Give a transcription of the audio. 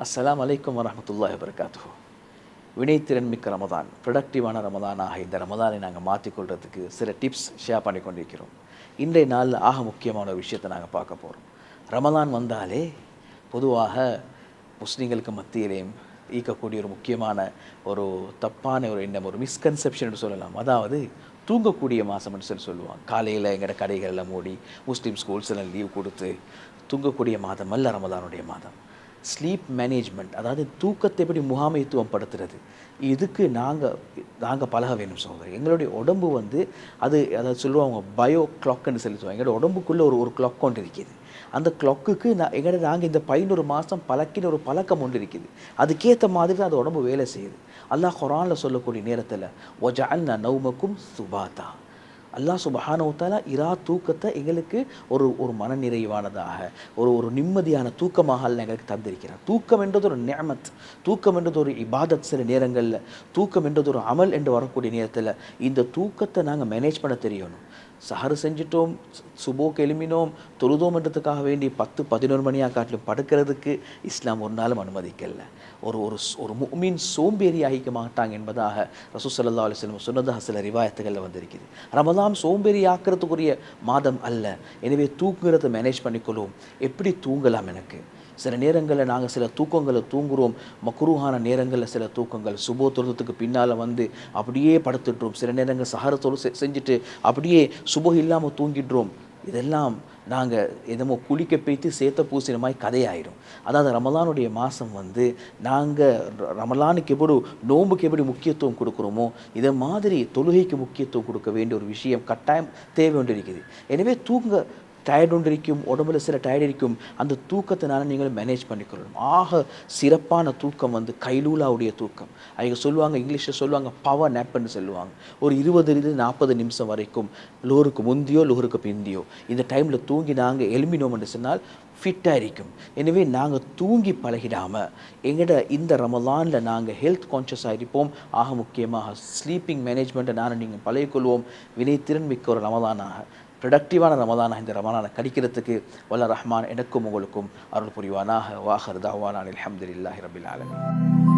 அஸ்ஸலாமு அலைக்கும் வரஹ்மத்துல்லாஹி வபரகாத்துஹு. வினைத்திறன் மிக்க ரமதான், ப்ரொடக்டிவான ரமதானாக இந்த ரமதானை நாங்கள் மாற்றிக்கொள்றதுக்கு சில டிப்ஸ் ஷேர் பண்ணி கொண்டிருக்கிறோம். இன்றைய நாளில் ஆக முக்கியமான ஒரு விஷயத்தை நாங்கள் பார்க்க போகிறோம். ரமதான் வந்தாலே பொதுவாக முஸ்லீம்களுக்கு மத்தியிலேயும் ஈர்க்கக்கூடிய ஒரு முக்கியமான ஒரு தப்பான ஒரு எண்ணம், ஒரு மிஸ்கன்செப்ஷன் என்று சொல்லலாம். அதாவது தூங்கக்கூடிய மாதம்னு சொல்லுவாங்க. காலையில் எங்களோட கடைகளில் மூடி முஸ்லீம் ஸ்கூல்ஸ் எல்லாம் லீவ் கொடுத்து தூங்கக்கூடிய மாதம் அல்ல ரமதானுடைய மாதம். ஸ்லீப் மேனேஜ்மெண்ட், அதாவது தூக்கத்தை எப்படி முகாமைத்துவம் படுத்துறது, இதுக்கு நாங்கள் பழக வேணும் சகோதரி. எங்களுடைய உடம்பு அதாவது சொல்லுவாங்க பயோ கிளாக்னு சொல்லுவாங்க. எங்களோட உடம்புக்குள்ளே ஒரு கிளாக் கொண்டு இருக்குது. அந்த கிளாக்குக்கு நாங்கள் இந்த 11 மாதம் பழக்கின ஒரு பழக்கம் ஒன்று இருக்குது. அதுக்கேற்ற மாதிரி தான் அந்த உடம்பு வேலை செய்யுது. அல்லாஹ் குர்ஆனில் சொல்லக்கூடிய நேரத்தில் வஜஅல்னா நௌமக்கும் சுபாதா, அல்லாஹ் சுப்ஹானஹு வ தஆலா இரா தூக்கத்தை எங்களுக்கு ஒரு மனநிறைவானதாக ஒரு நிம்மதியான தூக்கமாக அல்லாஹ் எங்களுக்கு தந்திருக்கிறார். தூக்கம் என்றது ஒரு நிஅமத், தூக்கம் என்றது ஒரு இபாதத். சில நேரங்களில் தூக்கம் என்றது ஒரு அமல் என்று வரக்கூடிய நேரத்தில் இந்த தூக்கத்தை நாங்கள் மேனேஜ் பண்ண தெரியணும். சஹர் செஞ்சிட்டோம், சுபோக்கு எழுமினோம், தொழுதோம் என்றதுக்காக வேண்டி 10-11 மணியாக காட்டிலும் படுக்கிறதுக்கு இஸ்லாம் ஒரு நாளும் அனுமதிக்கல. ஒரு முஃமின் சோம்பேறி ஆகிக்க மாட்டாங்க என்பதாக ரசூல் ஸல்லல்லாஹு அலைஹி வஸல்லம் சொன்னதாக சில ரிவாயத்துகளில் வந்திருக்குது. ரமதான் சோம்பேறி ஆக்கிறதுக்குரிய மாதம் அல்ல. எனவே தூங்குறதை மேனேஜ் பண்ணிக்கொள்வோம். எப்படி தூங்கலாம்? எனக்கு சில நேரங்களில் நாங்கள் சில தூக்கங்களை தூங்குகிறோம், மக்ரூஹான நேரங்களில் சில தூக்கங்கள் சுபோ தொழுதுக்கு பின்னால் அப்படியே படுத்துட்டுறோம். சில நேரங்கள் சஹர் தொழு செஞ்சுட்டு அப்படியே சுபோ இல்லாமல் தூங்கிடுறோம். இதெல்லாம் நாங்கள் எதமோ குளிக்க போய்த்து சேர்த்த பூசின மாதிரி கதையாயிடும். அதாவது ரமலானுடைய மாதம் நாங்கள் ரமலானுக்கு எப்படி நோம்புக்கு எப்படி முக்கியத்துவம் கொடுக்குறோமோ இதை மாதிரி தொழுகைக்கு முக்கியத்துவம் கொடுக்க வேண்டிய ஒரு விஷயம் கட்டாயம் தேவை ஒன்று இருக்குது. எனவே டயர்ட் ஒன்று இருக்கும், உடம்புல சில டயர்ட் இருக்கும். அந்த தூக்கத்தினால நீங்கள் மேனேஜ் பண்ணிக்கொள்ளணும். ஆக சிறப்பான தூக்கம் கைலூலாவுடைய தூக்கம். அவங்க சொல்லுவாங்க, இங்கிலீஷில் சொல்லுவாங்க பவர் நேப்னு சொல்லுவாங்க. ஒரு 20-40 நிமிஷம் வரைக்கும் லோருக்கு முந்தியோ லோருக்கு பிந்தியோ இந்த டைமில் தூங்கி நாங்கள் எழுமினோம்னு சொன்னால் ஃபிட்டாக இருக்கும். எனவே நாங்கள் தூங்கி பழகிடாமல் எங்களோட இந்த ரமலானில் நாங்கள் ஹெல்த் கான்ஷியஸாக இருப்போம். ஆக முக்கியமாக ஸ்லீப்பிங் மேனேஜ்மெண்ட்டை நீங்கள் பழகிக்கொள்வோம். வினைத்திறன் மிக்க ஒரு ரமலானாக, ப்ரொடக்டிவான ரமதானாக இந்த ரமலானை கடிக்கிறதுக்கு வல்ல ரஹ்மான் எனக்கும் உங்களுக்கும் அருள் புரிவானாக. வாஹிர் தஅவானா அல்ஹம்துலில்லாஹி ரப்பில் ஆலமீன்.